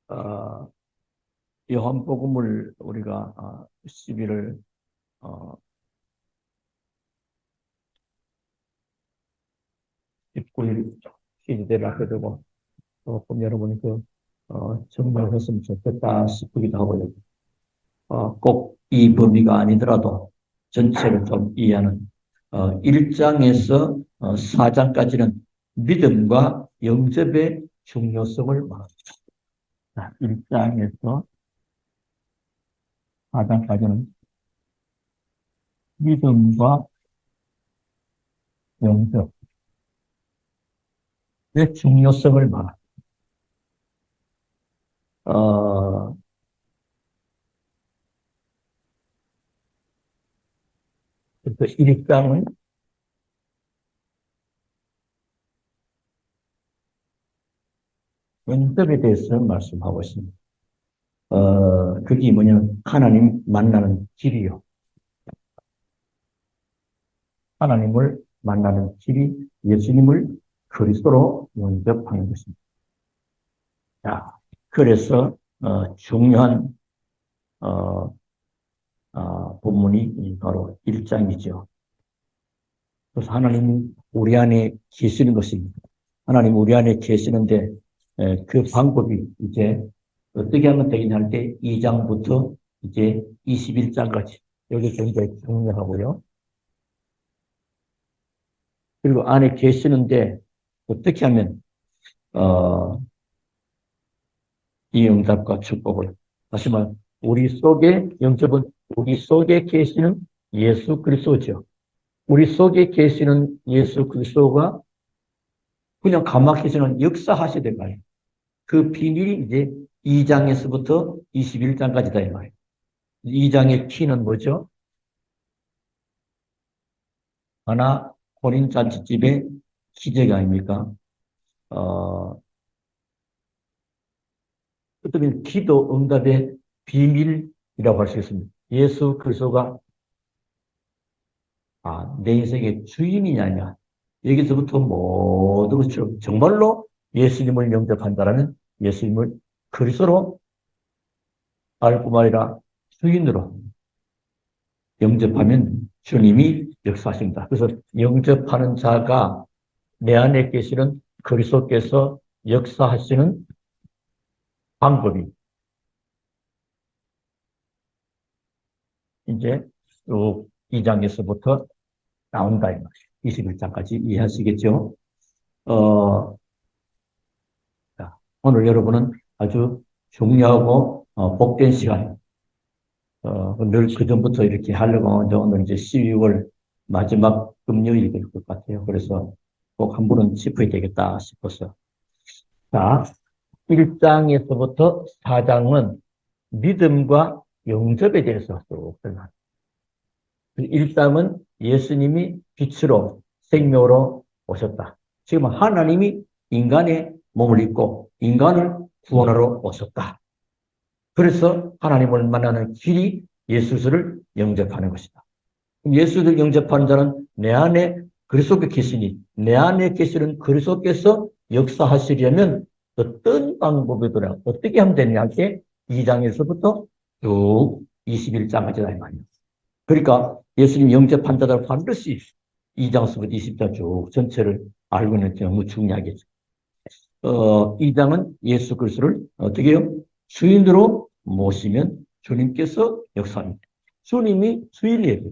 어, 요한복음을 우리가 11월 19일 시대를 앞에 두고 조금 여러분이 정리했으면 좋겠다 싶기도 하고요. 꼭 이 범위가 아니더라도 전체를 좀 이해하는 1장에서 4장까지는 믿음과 영접의 중요성을 말합니다. 1장에서 4장까지는 믿음과 영접의 중요성을 말합니다. 그래서 1장은 영접에 대해서 말씀하고 있습니다. 그게 뭐냐면 하나님 만나는 길이요. 하나님을 만나는 길이 예수님을 그리스도로 영접하는 것입니다. 자, 그래서 중요한 본문이 바로 1장이죠. 그래서 하나님이 우리 안에 계시는 것입니다. 하나님 우리 안에 계시는데 그 방법이 이제 어떻게 하면 되겠냐 할 때 2장부터 이제 21장까지 여기 굉장히 중요하고요. 그리고 안에 계시는데 어떻게 하면 이 응답과 축복을 다시 말 우리 속에 영접은 우리 속에 계시는 예수 그리스도죠. 우리 속에 계시는 예수 그리스도가 그냥 가만히서는 역사하시될 말이에요. 그 비밀이 이제 2장에서부터 21장까지다 이 말이에요. 2장의 키는 뭐죠? 하나 혼인 잔치집의 기적 아닙니까? 어떻게 기도 응답의 비밀이라고 할 수 있습니다. 예수 그리스도가 내 인생의 주인이냐 여기서부터 모든 것처럼 정말로 예수님을 영접한다라는 예수님을 그리스도로 알 뿐만 아니라 주인으로 영접하면 주님이 역사하십니다. 그래서 영접하는 자가 내 안에 계시는 그리스도께서 역사하시는 방법이 이제 쭉 2장에서부터 나온다 이 말이에요. 21장까지 이해하시겠죠? 자, 오늘 여러분은 아주 중요하고 복된 시간 늘 그전부터 이렇게 하려고 하는데 오늘 이제 12월 마지막 금요일이 될 것 같아요. 그래서 꼭 한 번은 짚어야 되겠다 싶어서. 자, 1장에서부터 4장은 믿음과 영접에 대해서 쭉 설명합니다. 1장은 예수님이 빛으로 생명으로 오셨다. 지금 하나님이 인간의 몸을 입고 인간을 구원하러 오셨다. 그래서 하나님을 만나는 길이 예수를 영접하는 것이다. 예수를 영접하는 자는 내 안에 그리스도께 계시니 내 안에 계시는 그리스도께서 역사하시려면 어떤 방법이더라 어떻게 하면 되느냐 할 때 2장에서부터 쭉 21장까지 다 말이에요. 그러니까 예수님 영접한 자들 반드시 2장서부터 20장 쭉 전체를 알고 있는 게 너무 중요하겠죠. 2장은 예수 그리스도를 어떻게 해요? 주인으로 모시면 주님께서 역사합니다. 주님이 주인이에요.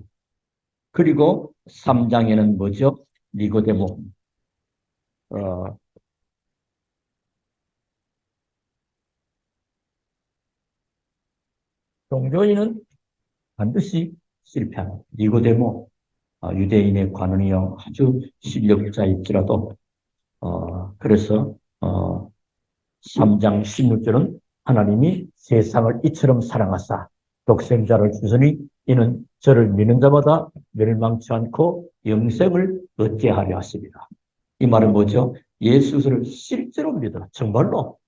그리고 3장에는 뭐죠? 니고데모. 종교인은 반드시 실패합니다. 니고데모, 유대인의 관원이요. 아주 실력자일지라도, 그래서, 3장 16절은 하나님이 세상을 이처럼 사랑하사 독생자를 주시니 이는 저를 믿는 자마다 멸망치 않고 영생을 얻게 하려 하십니다. 이 말은 뭐죠? 예수를 실제로 믿어라. 정말로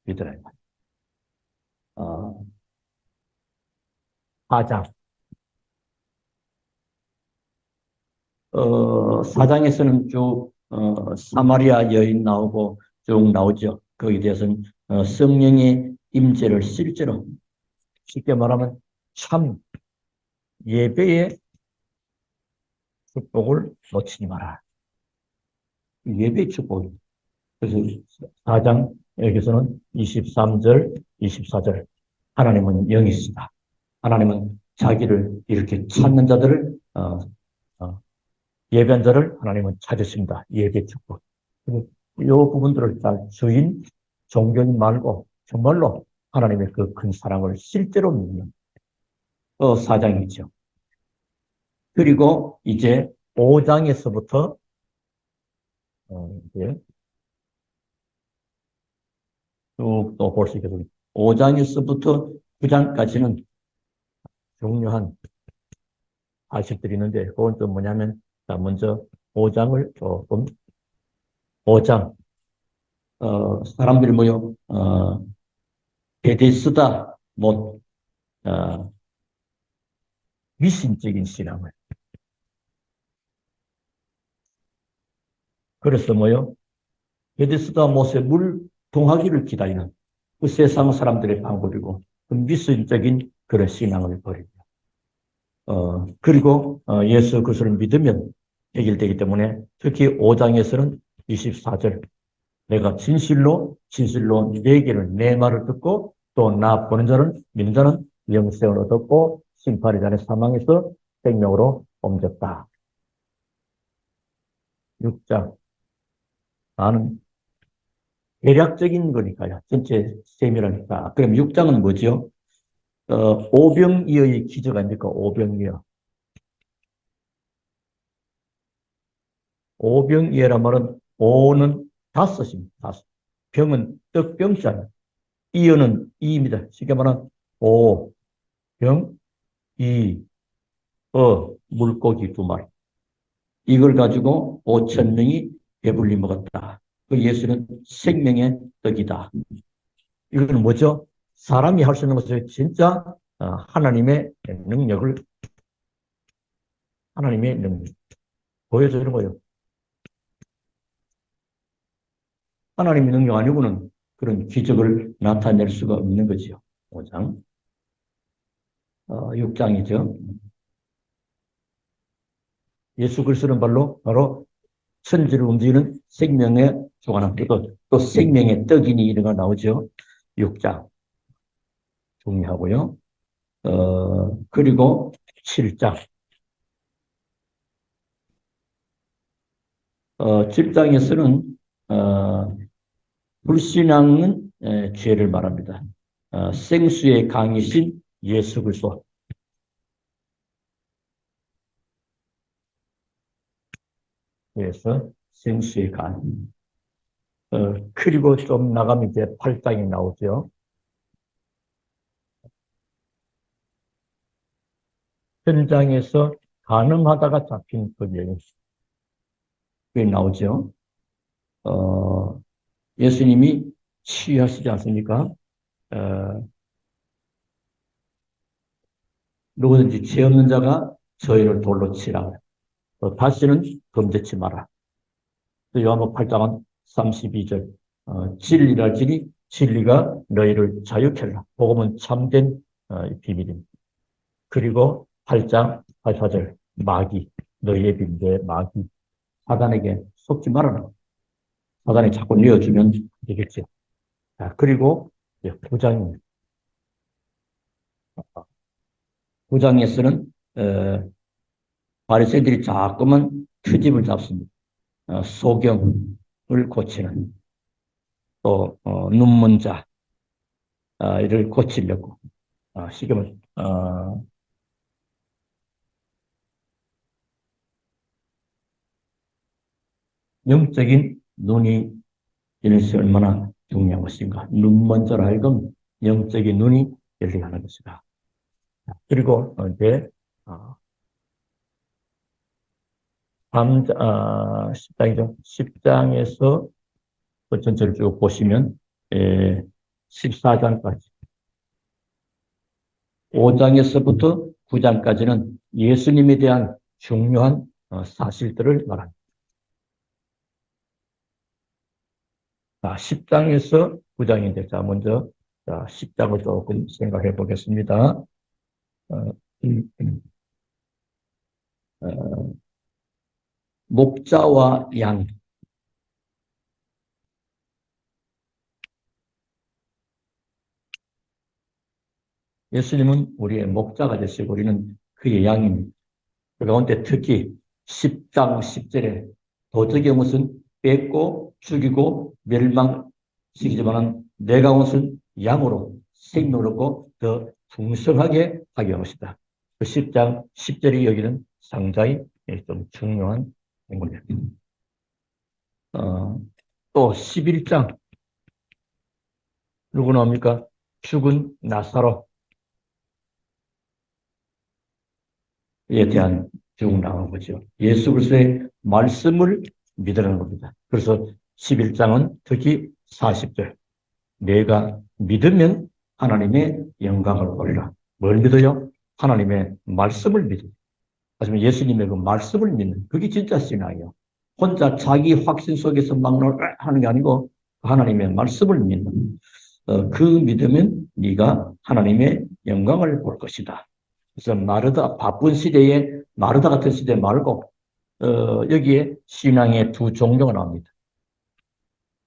믿어라. 4장. 4장에서는 쭉 사마리아 여인 나오고 쭉 나오죠. 거기에 대해서는 성령의 임재를 실제로 쉽게 말하면 참 예배의 축복을 놓치지 마라. 예배의 축복. 그래서 4장 여기서는 23절, 24절 하나님은 영이시다. 하나님은 자기를 이렇게 찾는 자들을 예배한 자를 하나님은 찾으십니다. 예배 축복. 이 부분들을 잘 주인, 종교인 말고 정말로 하나님의 그 큰 사랑을 실제로 믿는 4장이죠. 그리고 이제 5장에서부터 이제 쭉 또 볼 수 있거든요. 5장에서부터 9장까지는 중요한 사실들이 있는데 그건 또 뭐냐면 자, 먼저 5장을 조금 5장 사람들이 모여 베데스다 못 미신적인 신앙을 그래서 뭐요? 베데스다 못의 물 동하기를 기다리는 그 세상 사람들의 방법이고 그 미신적인 그런 신앙을 버리고 그리고 예수 그리스도를 믿으면 해결되기 때문에 특히 5장에서는 24절 내가 진실로 내게를 내 말을 듣고 또 나 보는 자는 믿는 자는 영생을 얻었고 심판의 자는 사망에서 생명으로 옮겼다. 6장 나는 대략적인 거니까요. 전체 세밀하니까. 그럼 6장은 뭐죠? 오병이어의 기적 아닙니까? 오병이어. 오병이어란 말은 오는 다섯입니다. 다섯. 병은 떡병자예요. 이어는 이입니다. 쉽게 말하면 오, 병, 이, 물고기 두 마리. 이걸 가지고 5천 명이 배불리 먹었다. 그 예수는 생명의 떡이다. 이건 뭐죠? 사람이 할 수 있는 것을 진짜 하나님의 능력 보여주는 거예요. 하나님의 능력 아니고는 그런 기적을 나타낼 수가 없는 거죠. 5장. 6장이죠. 예수 그리스도는 바로 천지를 움직이는 생명의 주관한 또 생명의 떡이니 이런 거 나오죠. 6장. 중요하고요. 그리고 7장. 7장에서는 불신앙은 죄를 말합니다. 생수의 강이신 예수 그리스도. 그래서 생수의 강. 그리고 좀 나가면 이제 8장이 나오죠. 현장에서 가늠하다가 잡힌 그 여인. 그게 나오죠. 예수님이 치유하시지 않습니까? 누구든지 죄 없는 자가 저희를 돌로 치라. 다시는 범죄치 마라. 요한복음 8장은 32절. 진리랄지니 진리가 너희를 자유케 하리라. 복음은 참된 비밀입니다. 그리고 8장 84절 마귀 너희의 빈대 마귀 사단에게 속지 말아라. 사단이 자꾸 내어주면 되겠죠. 자, 그리고 9장입니다. 9장에서는 바리새인들이 자꾸만 트집을 잡습니다. 소경을 고치는 또 눈먼 자를 고치려고 시금을 영적인 눈이 이런 것이 얼마나 중요한 것인가. 눈먼 자로 하여금 영적인 눈이 열리게 하는 것이다. 그리고 이제 10장이죠. 10장에서 전체를 쭉 보시면 14장까지 5장에서부터 9장까지는 예수님에 대한 중요한 사실들을 말합니다. 10장에서 9장인데 자 먼저 자, 10장을 조금 생각해 보겠습니다. 음, 음, 어, 목자와 양. 예수님은 우리의 목자가 되시고 우리는 그의 양입니다. 그 가운데 특히 10장 10절에 도적의 것은 뺏고 죽이고 멸망시키지만 내가 온 것은 양으로 생명을 얻고 더 풍성하게 하게 한 것이다. 그 10장 10절이 여기는 상당히 좀 중요한 인물입니다. 어, 또 11장 누구 나옵니까? 죽은 나사로에 대한 죽음 나오는 거죠. 예수 그리스도의 말씀을 믿으라는 겁니다. 그래서 11장은 특히 40절 내가 믿으면 하나님의 영광을 보리라. 뭘 믿어요? 하나님의 말씀을 믿어. 하지만 예수님의 그 말씀을 믿는 그게 진짜 신앙이에요. 혼자 자기 확신 속에서 막 하는 게 아니고 하나님의 말씀을 믿는 그 믿으면 네가 하나님의 영광을 볼 것이다. 그래서 마르다 바쁜 시대에 마르다 같은 시대 말고 여기에 신앙의 두 종류가 나옵니다.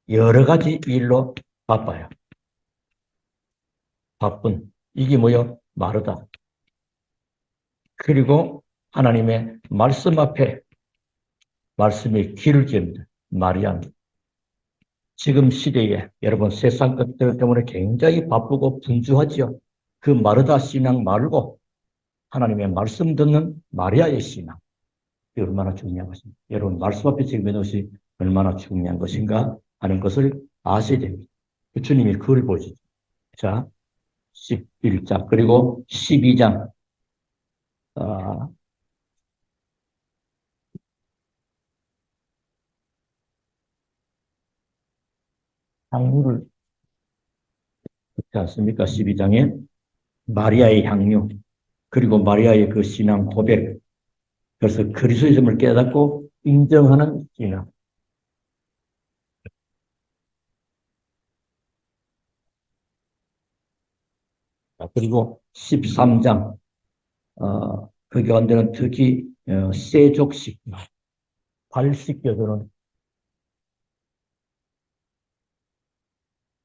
여러 가지 일로 바빠요. 바쁜 이게 뭐요? 마르다. 그리고 하나님의 말씀 앞에 말씀이 길을 깁니다. 마리아. 지금 시대에 여러분 세상 것들 때문에 굉장히 바쁘고 분주하지요. 그 마르다 신앙 말고 하나님의 말씀 듣는 마리아의 신앙. 이게 얼마나 중요한 것입니다. 여러분 말씀 앞에 지금 것이 얼마나 중요한 것인가 하는 것을 아셔야 됩니다. 주님이 그걸 보시죠. 자, 11장 그리고 12장 향유를 듣지 않습니까? 12장에 마리아의 향유 그리고 마리아의 그 신앙 고백 그래서 그리스도임을 깨닫고 인정하는 신앙 그리고 13장 그 가운데는 특히 세족식 발 씻겨주는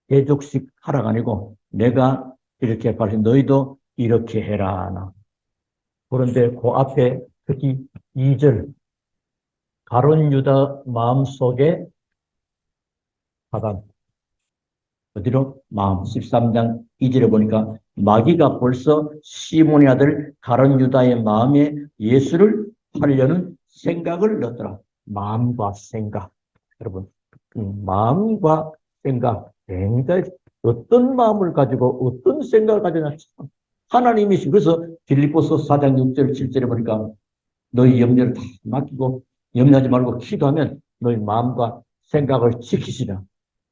세족식 하라가 아니고 내가 이렇게 발시 너희도 이렇게 해라 나. 그런데 그 앞에 특히 2절 가룟 유다 마음속에 사단 어디로? 마음 13장 2절에 보니까 마귀가 벌써 시몬의 아들 가룟 유다의 마음에 예수를 하려는 생각을 넣더라. 마음과 생각. 여러분, 마음과 생각 굉장히 어떤 마음을 가지고 어떤 생각을 가지냐. 하나님이시 그래서 빌립보서 4장 6절 7절에 보니까 너희 염려를 다 맡기고 염려하지 말고 기도하면 너희 마음과 생각을 지키시라.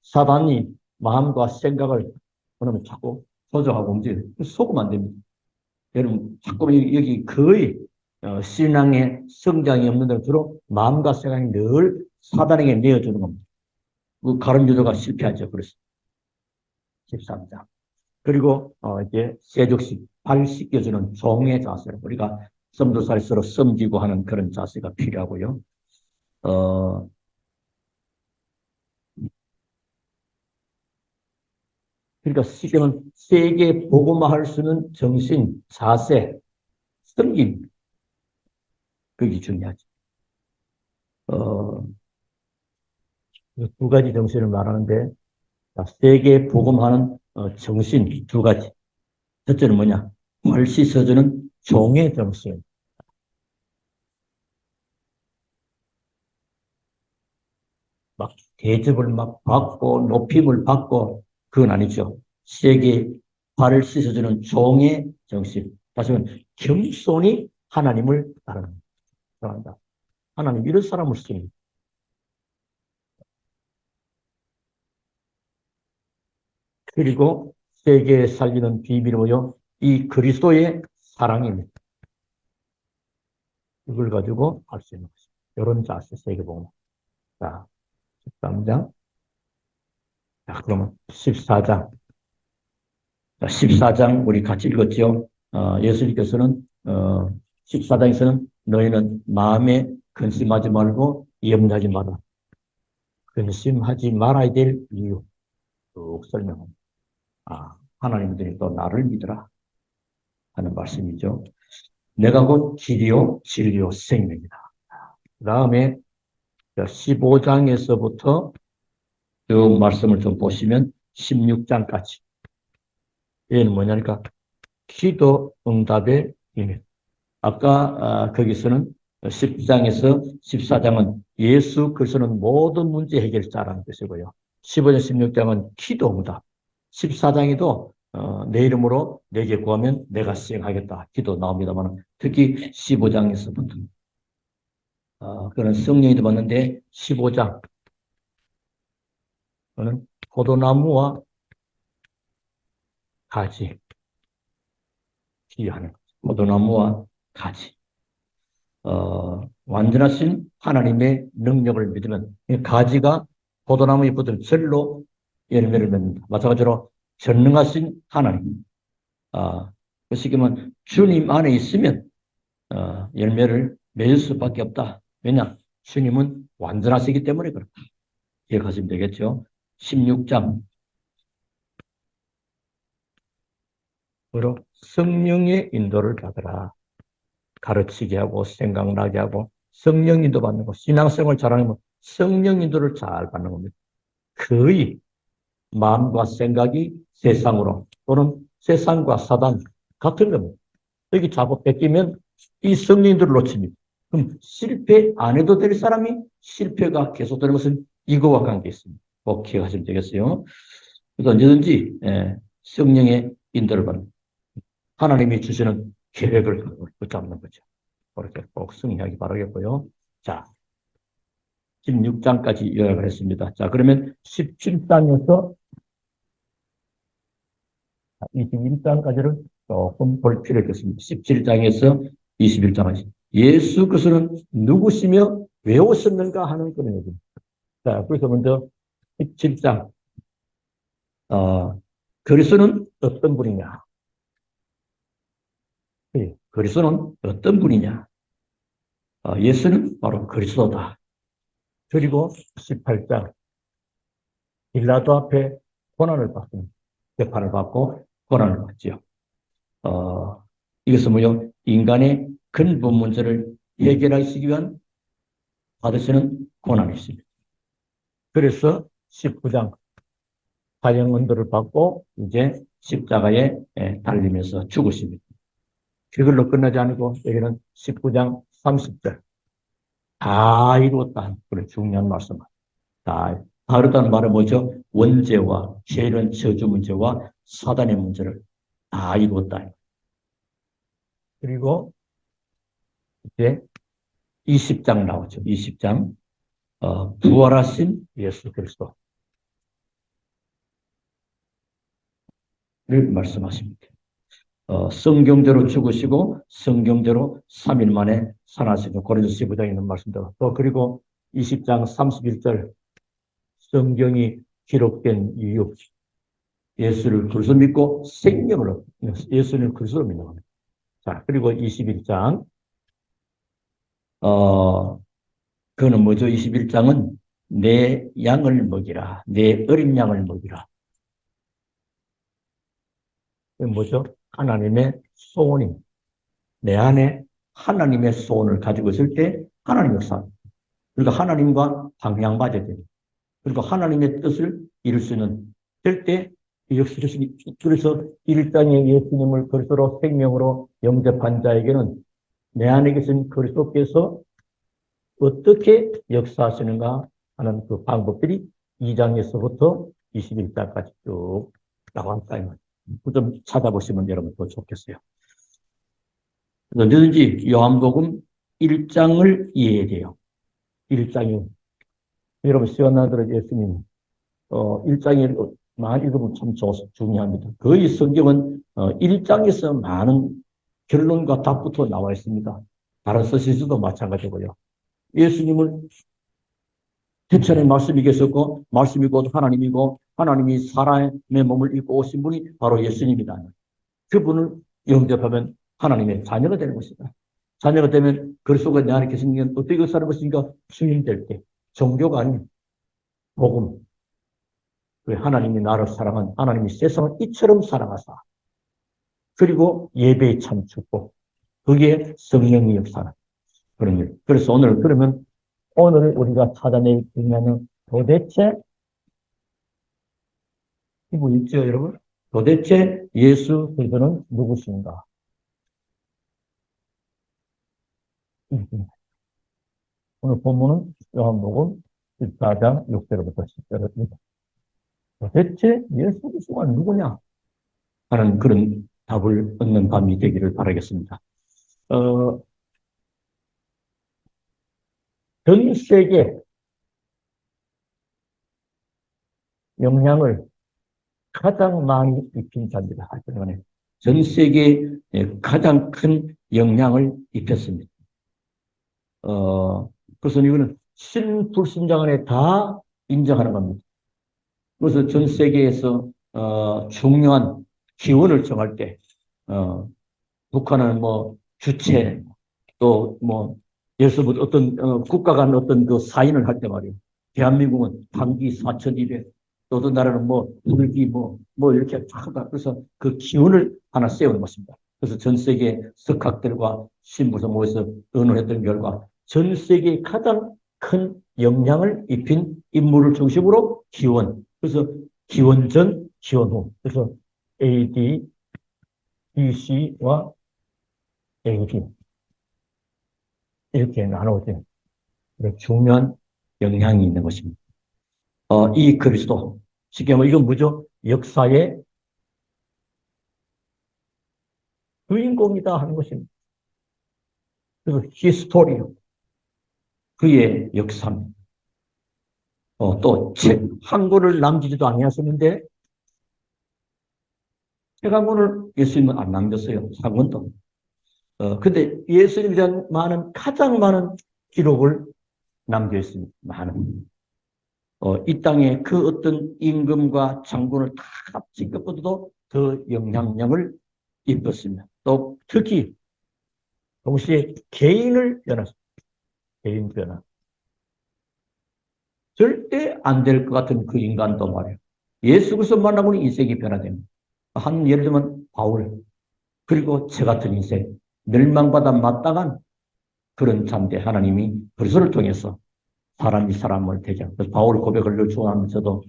사단이 마음과 생각을 그러면 자꾸 조정하고 움직여요. 속으면 안 됩니다. 여러분 자꾸 여기 거의 신앙의 성장이 없는 데는 주로 마음과 생각이 늘 사단에게 내어주는 겁니다. 그 가룟 유다가 실패하죠. 그래서 13장. 그리고 이제 세족식 발 씻겨주는 종의 자세를 우리가 섬도살수록 섬기고 하는 그런 자세가 필요하고요. 어, 그러니까 쉽게는 세계 복음화할 수 있는 정신, 자세, 섬김 그게 중요하죠. 두 가지 정신을 말하는데 세계 복음화는 정신 두 가지. 첫째는 뭐냐? 발 씻어주는 종의 정신. 막 대접을 막 받고 높임을 받고 그건 아니죠. 세계 발을 씻어주는 종의 정신. 다시 말하면 겸손히 하나님을 따른다. 하나님 이런 사람을 쓰니 그리고 세계에 살리는 비밀이 뭐요? 이 그리스도의 사랑입니다. 이걸 가지고 할 수 있는 것입니다. 이런 자세 세계복음. 자, 13장. 자, 그러면 14장. 14장 우리 같이 읽었죠. 예수님께서는 14장에서는 너희는 마음에 근심하지 말고 염려하지 마라. 근심하지 말아야 될 이유 쭉 설명합니다. 하나님들이 또 나를 믿으라 하는 말씀이죠. 내가 곧 길이요 진리요 생명이다. 그 다음에 15장에서부터 그 말씀을 좀 보시면 16장까지. 얘는 뭐냐니까 기도 응답의 의미. 아까 거기서는 10장에서 14장은 예수 그리스도는 모든 문제 해결자라는 뜻이고요. 15장, 16장은 기도 응답. 14장에도 내 이름으로 내게 구하면 내가 수행하겠다. 기도 나옵니다만 특히 15장에서부터 그런 성령이 받는데 15장 는 포도나무와 가지 비유하는 거죠. 포도나무와 가지. 완전하신 하나님의 능력을 믿으면 가지가 포도나무에 붙은 절로 열매를 맺는다. 마찬가지로 전능하신 하나님. 그 시기면 주님 안에 있으면 열매를 맺을 수밖에 없다. 왜냐? 주님은 완전하시기 때문에 그렇다. 기억하시면 되겠죠. 16장 으로 성령의 인도를 받으라. 가르치게 하고 생각나게 하고 성령 인도 받는 거. 신앙생활 잘하는 건 성령 인도를 잘 받는 겁니다. 거의 마음과 생각이 세상으로 또는 세상과 사단 같은 겁니다. 여기 잡아 뺏기면 이 성령 인도를 놓칩니다. 그럼 실패 안 해도 될 사람이 실패가 계속되는 것은 이거와 관계 있습니다. 꼭 기억하시면 되겠어요. 그래서 언제든지 성령의 인도를 받는 하나님이 주시는 계획을 붙잡는 거죠. 그렇게 꼭 승리하기 바라겠고요. 자, 16장까지 요약을 했습니다. 자, 그러면 17장에서 21장까지를 조금 볼 필요가 있습니다. 17장에서 21장까지. 예수 그리스도는 누구시며 왜 오셨는가 하는 그런 얘기입니다. 자, 그래서 먼저 17장. 그리스도는 어떤 분이냐? 그리스도는 어떤 분이냐? 예수는 바로 그리스도다. 그리고 18장 빌라도 앞에 고난을 받습니다. 재판을 받고 고난을 받지요. 이것은 뭐요? 인간의 근본 문제를 해결하시기 위한 받으시는 고난이십니다. 그래서 19장 사형 언도를 받고 이제 십자가에 달리면서 죽으십니다. 그걸로 끝나지 않고 여기는 19장 30절 다 이루었다. 그런 중요한 말씀. 다 이루었다는 말은 뭐죠? 원죄와 죄는 저주 문제와 사단의 문제를 다 이루었다. 그리고 이제 20장 나오죠. 20장 부활하신 예수 그리스도를 말씀하십니다. 성경대로 죽으시고 성경대로 3일 만에 살아나시고 고린도서 15장에 있는 말씀대로 또 그리고 20장 31절 성경이 기록된 이유 예수를 그리스도 믿고 생명을 예수를 그리스도로 믿는 겁니다. 자, 그리고 21장 그거는 뭐죠? 21장은 내 양을 먹이라. 내 어린 양을 먹이라. 그게 뭐죠? 하나님의 소원이 내 안에 하나님의 소원을 가지고 있을 때 하나님 역사. 그러니까 하나님과 방향맞아야 돼요. 그리고 하나님의 뜻을 이룰 수 있는 될 때 그래서 1장에 예수님을 그리스도로 생명으로 영접한 자에게는 내 안에 계신 그리스도께서 어떻게 역사하시는가 하는 그 방법들이 2장에서부터 21장까지 쭉 나왔다. 좀 찾아보시면 여러분 더 좋겠어요. 언제든지 요한복음 1장을 이해해야 돼요. 1장이 여러분 시간나들은 예수님 1장에 많이 읽으면 참 중요합니다. 거의 성경은 1장에서 많은 결론과 답부터 나와 있습니다. 다른 서신서도 마찬가지고요. 예수님을 태초에 말씀이 계셨고 말씀이 곧 하나님이고 하나님이 사람의 몸을 입고 오신 분이 바로 예수님이다. 그분을 영접하면 하나님의 자녀가 되는 것이다. 자녀가 되면 그리스도가 내 안에 계시는 게 어떻게 사는 것인가? 주인 될 때. 종교가 아닌 복음. 하나님이 나를 사랑한 하나님이 세상을 이처럼 사랑하사. 그리고 예배에 참축복. 그게 성령의 역사는 그런 일. 그래서 오늘 그러면 오늘 우리가 찾아낼 분야는 도대체 이거 있죠, 여러분? 도대체 예수 그리스도는 누구신가? 오늘 본문은 요한복음 14장 6절부터 10절입니다. 도대체 예수 그리스도가 누구냐? 하는 그런 답을 얻는 밤이 되기를 바라겠습니다. 전 세계 영향을 가장 많이 입힌 자입니다. 전 세계에 가장 큰 영향을 입혔습니다. 그래서 이거는 신불신자 간에 다 인정하는 겁니다. 그래서 전 세계에서 중요한 기원을 정할 때 북한은 뭐 주체 또 뭐 예를 들어 어떤 국가 간 어떤 그 사인을 할 때 말이에요. 대한민국은 단기 4,200, 또 어떤 나라는 뭐 물기 뭐 이렇게 하다. 그래서 그 기원을 하나 세우는 것입니다. 그래서 전 세계 석학들과 신부서 모여서 의논했던 결과 전 세계에 가장 큰 영향을 입힌 인물을 중심으로 기원. 그래서 기원 전, 기원 후. 그래서 AD, BC와 AD. 이렇게 나누어진 중요한 영향이 있는 것입니다. 이 그리스도, 쉽게 말하면 이건 뭐죠? 역사의 주인공이다 하는 것입니다. 그래서 히스토리, 그의 역사입니다. 또 책 한 권을 남기지도 아니하셨는데 책 한 권을 예수님은 안 남겼어요. 한 권도. 근데 예수님에 대한 가장 많은 기록을 남겨있습니다. 많은. 이 땅에 그 어떤 임금과 장군을 다 합친 것보다도 더 영향력을 입었습니다. 또 특히 동시에 개인을 변화했습니다. 개인 변화. 절대 안 될 것 같은 그 인간도 말이에요. 예수 그리스도 만나보니 인생이 변화됩니다. 예를 들면 바울, 그리고 저 같은 인생, 멸망받아 마땅한 그런 자인데 하나님이 그리스도를 통해서 사람이 사람을 대장. 그래서 바울 고백을 주하면서도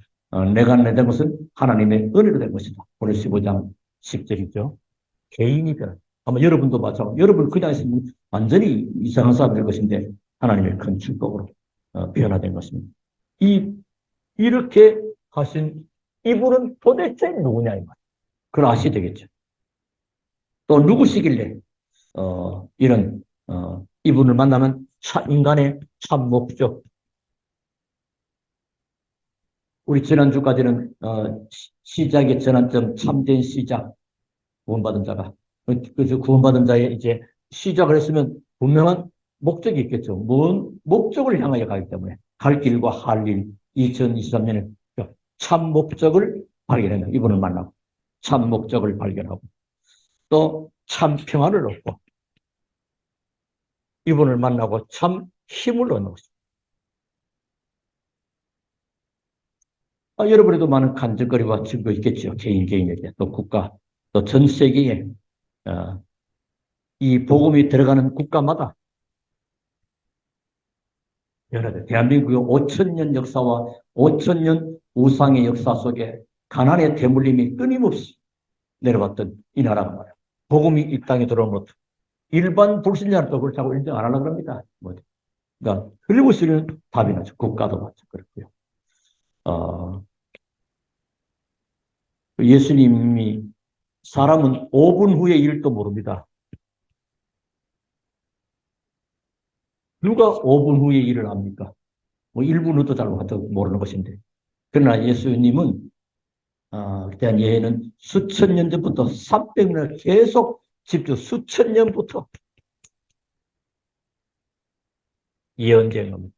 내가 된 것은 하나님의 은혜로 된 것이다. 오늘 15장 10절이죠. 개인이 변화. 아마 여러분도 마찬가지로 여러분 그냥 있으면 완전히 이상한 사람 될 것인데 하나님의 큰 축복으로 변화된 것입니다. 이렇게 하신 이분은 도대체 누구냐 이 말. 그걸 아셔야 되겠죠. 또 누구시길래 이런 이분을 만나면 인간의 참 목적. 우리 지난주까지는 시작의 전환점 참된 시작 구원받은 자가 그 구원받은 자의 이제 시작을 했으면 분명한 목적이 있겠죠. 뭔 목적을 향하여 가기 때문에 갈 길과 할 일 2023년에 참 목적을 발견했는 이분을 만나고 참 목적을 발견하고 또 참 평안을 얻고 이분을 만나고 참 힘을 얻는 것입니다. 여러분에도 많은 간증거리와 증거 있겠죠. 개인에게 또 국가 또 전 세계에 이 복음이 들어가는 국가마다 대한민국의 5,000년 역사와 5,000년 우상의 역사 속에 가난의 대물림이 끊임없이 내려왔던 이 나라가 말이에요. 복음이 이 땅에 들어온 것도 일반 불신자는 또 그걸 자꾸 인정 안 하려고 합니다. 그러니까 흘리고 쓰는 답이 나죠. 국가도 마찬가지고요. 예수님이 사람은 5분 후에 일도 모릅니다. 누가 5분 후에 일을 합니까? 1분 후도 잘 모르는 것인데. 그러나 예수님은 대한 예는 수천 년 전부터 300년을 계속 수천 년부터 예언된 겁니다.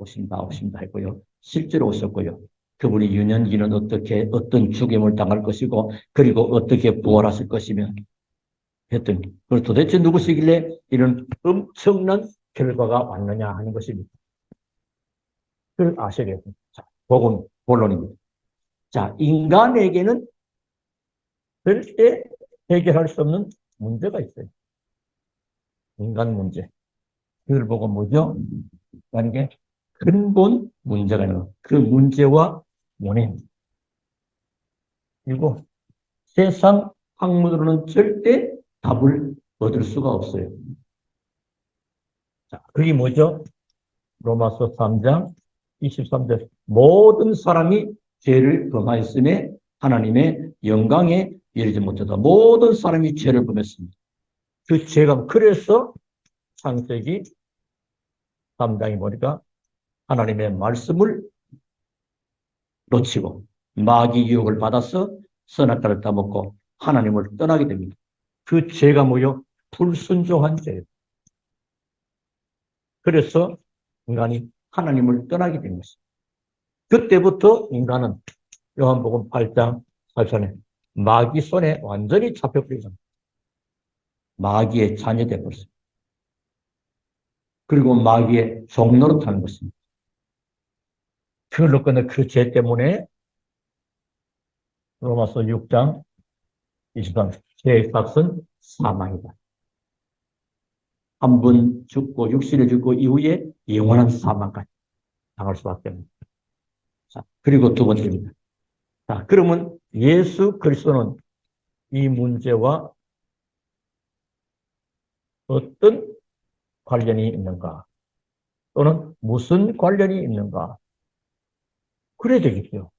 오신다 했고요. 실제로 오셨고요. 그분이 유년기는 어떻게 어떤 죽임을 당할 것이고 그리고 어떻게 부활하실 것이며 했더니 그걸 도대체 누구시길래 이런 엄청난 결과가 왔느냐 하는 것입니다. 그걸 아셔야겠습니다. 자, 복음 본론입니다. 자, 인간에게는 절대 해결할 수 없는 문제가 있어요. 인간 문제. 그걸 보고 뭐죠? 만약에 근본 문제가 있는 그 문제와 원인. 그리고 세상 학문으로는 절대 답을 얻을 수가 없어요. 자, 그게 뭐죠? 로마서 3장 23절. 모든 사람이 죄를 범하였으며 하나님의 영광에 이르지 못하다. 모든 사람이 죄를 범했습니다. 그 죄가 그래서 창세기 3장이 보니까 하나님의 말씀을 놓치고 마귀 유혹을 받아서 선악과를 따먹고 하나님을 떠나게 됩니다. 그 죄가 뭐요? 불순종한 죄예요. 그래서 인간이 하나님을 떠나게 된 것입니다. 그때부터 인간은 요한복음 8장 8절에 마귀 손에 완전히 잡혀버리죠. 마귀의 자녀 되어버렸습니다. 그리고 마귀의 종로로 타는 것입니다. 그걸로 끝내 그 죄 때문에 로마서 6장 23 죄의 값은 사망이다. 한 번 죽고 육신을 죽고 이후에 영원한 사망까지 당할 수밖에 없습니다. 자, 그리고 두 번째입니다. 자, 그러면 예수 그리스도는 이 문제와 어떤 관련이 있는가? 또는 무슨 관련이 있는가? 그래야 되겠죠.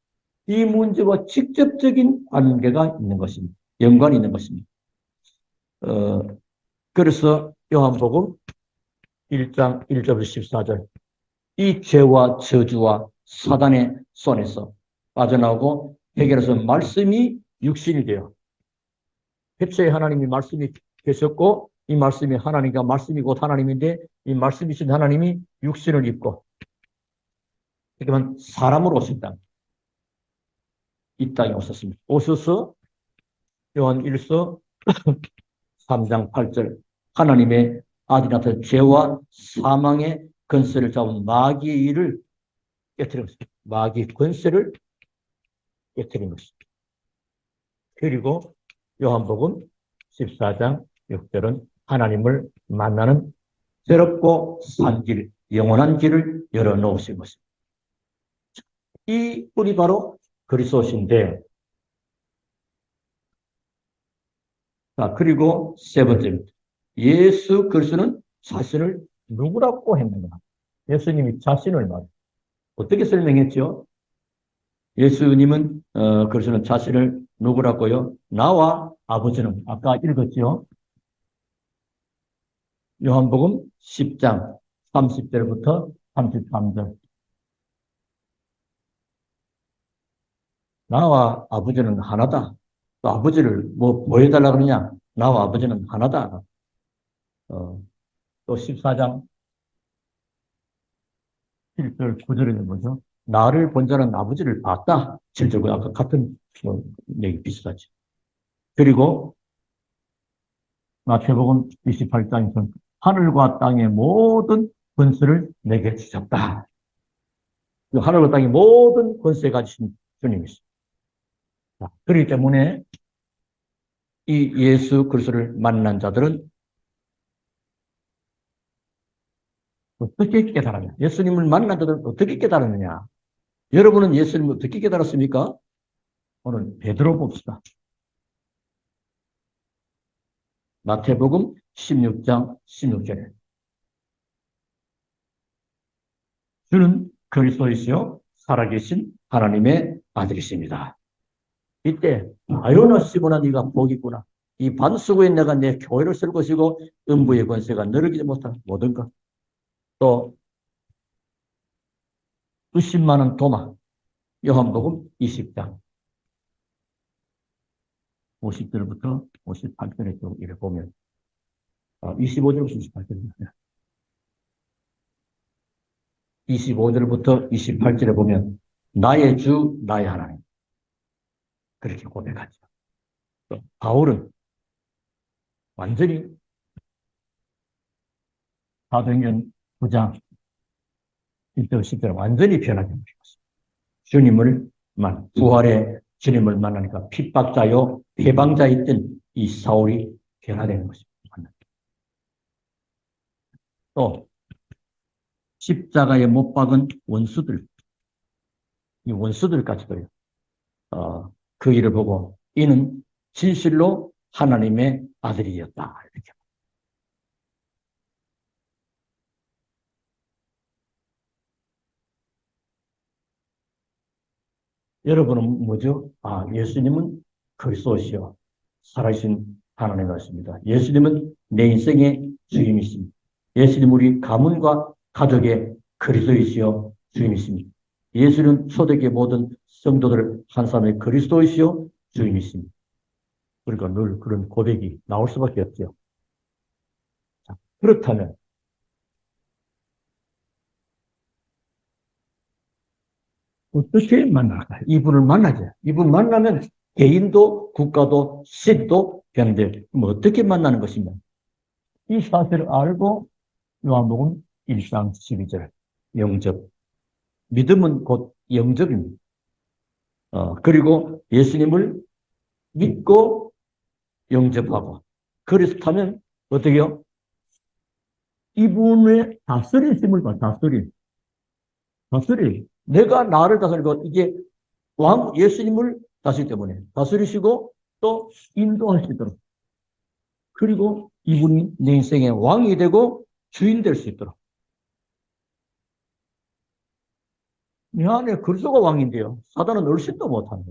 이 문제와 직접적인 관계가 있는 것입니다. 연관이 있는 것입니다. 그래서 요한복음 1장 1절부터 14절 이 죄와 저주와 사단의 손에서 빠져나오고 해결해서 말씀이 육신이 되어 heb체의 하나님이 말씀이 계셨고 이 말씀이 하나님과 말씀이 곧 하나님인데 이 말씀이신 하나님이 육신을 입고 그러면 사람으로 오신다. 이 땅에 오셨습니다. 오셔서 요한 1서 3장 8절 하나님의 아들한테 죄와 사망의 권세를 잡은 마귀의 일을 깨뜨린 것입니다. 마귀의 권세를 깨뜨린 것입니다. 그리고 요한복음 14장 6절은 하나님을 만나는 새롭고 산 길, 영원한 길을 열어놓으신 것입니다. 이 뿔이 바로 그리스도신데 자, 그리고 세 번째입니다. 예수 그리스도는 자신을 누구라고 했는가? 예수님이 자신을 말 어떻게 설명했죠? 예수님은 그리스도는 자신을 누구라고요? 나와 아버지는 아까 읽었죠? 요한복음 10장 30절부터 33절 나와 아버지는 하나다. 또 아버지를 뭐 보여달라 그러냐? 나와 아버지는 하나다. 또 14장 7절 9절에는 뭐죠? 나를 본 자는 아버지를 봤다. 7절 아까 같은 얘기 비슷하지. 그리고 마태복음 28장에서는 하늘과 땅의 모든 권세를 내게 주셨다. 하늘과 땅의 모든 권세 가지신 주님이십니다. 그렇기 때문에 이 예수 그리스도를 만난 자들은 어떻게 깨달았냐? 예수님을 만난 자들은 어떻게 깨달았느냐? 여러분은 예수님을 어떻게 깨달았습니까? 오늘 베드로 봅시다. 마태복음 16장 16절에 주는 그리스도이시요 살아계신 하나님의 아들이십니다. 이때 아요나 시보나 네가 복이구나. 이 반수구에 내가 내 교회를 쓸 것이고 음부의 권세가 너를 이기지 못한 모든 것. 또 수십 많은 도마. 요한복음 20장 50절부터 58절에 또 이를 보면 25절부터 58절입니다. 25절부터 28절에 보면 나의 주, 나의 하나님. 그렇게 고백하죠. 또 바울은 완전히 사도행전 9장 1절 10절 완전히 변하게 되었습니다. 주님을 부활의 주님을 만나니까 핍박자요 해방자였던 이 사울이 변화되는 것입니다. 또 십자가에 못 박은 원수들, 이 원수들까지도요. 그 일을 보고 이는 진실로 하나님의 아들이었다. 이렇게. 여러분은 뭐죠? 예수님은 그리스도시요 살아계신 하나님 같습니다. 예수님은 내 인생의 주임이십니다. 예수님 우리 가문과 가족의 그리스도이시요 주임이십니다. 예수는 초대교회 모든 성도들 한 사람의 그리스도이시요 주임이십니다. 그러니까 늘 그런 고백이 나올 수밖에 없죠. 자, 그렇다면 어떻게 만날까? 이분을 만나죠. 이분 만나면 개인도 국가도 시도 변화될. 어떻게 만나는 것이냐? 이 사실을 알고 요한복음 1장 12절 영접. 믿음은 곧 영접입니다. 그리고 예수님을 믿고 영접하고 그렇다면 어떻게 해요? 이분의 다스리심을 봐. 다스리. 내가 나를 다스리고 이게 예수님을 다스리기 때문에 다스리시고 또 인도하시도록 그리고 이분이 내 인생의 왕이 되고 주인 될 수 있도록. 내 안에 그리스도가 왕인데요. 사단은 얼씬도 못하는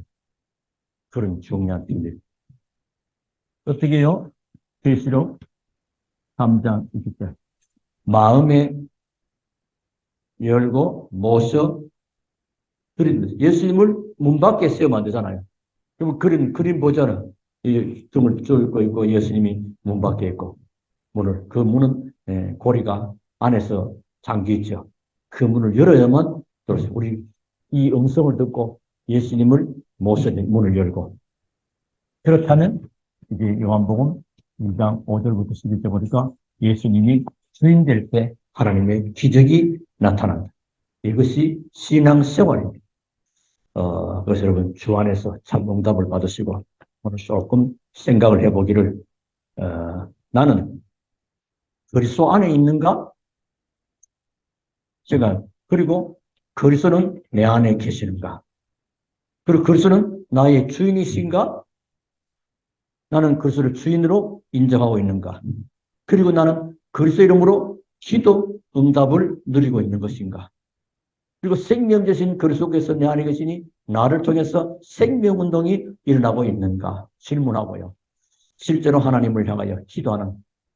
그런 중요한 일들. 어떻게 해요? 계시록 3장 20절. 마음에 열고 모셔 드립니다. 예수님을 문 밖에 세우면 안 되잖아요. 그러면 그림 보잖아요. 이 등을 뚫고 있고 예수님이 문 밖에 있고 그 문은 고리가 안에서 잠겨 있죠. 그 문을 열어야만 우리 이 음성을 듣고 예수님을 모셔 문을 열고 그렇다면 이제 요한복음 2장 5절부터 11절 보니까 예수님이 주인 될 때 하나님의 기적이 나타난다. 이것이 신앙생활입니다. 그래서 여러분 주 안에서 참 응답을 받으시고 오늘 조금 생각을 해보기를 나는 그리스도 안에 있는가? 그리고 그리스도는 내 안에 계시는가? 그리고 그리스도는 나의 주인이신가? 나는 그리스도를 주인으로 인정하고 있는가? 그리고 나는 그리스도 이름으로 기도 응답을 누리고 있는 것인가? 그리고 생명 되신 그리스도께서 내 안에 계시니 나를 통해서 생명운동이 일어나고 있는가? 질문하고요. 실제로 하나님을 향하여 기도하는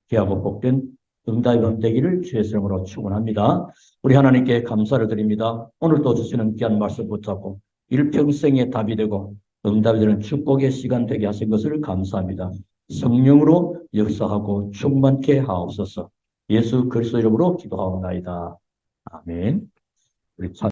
귀하고 복된 응답이 되기를 주의 이름으로 축원합니다. 우리 하나님께 감사를 드립니다. 오늘도 주시는 귀한 말씀 붙잡고 일평생의 답이 되고 응답이 되는 축복의 시간 되게 하신 것을 감사합니다. 성령으로 역사하고 충만케 하옵소서. 예수 그리스도 이름으로 기도하옵나이다. 아멘. 우리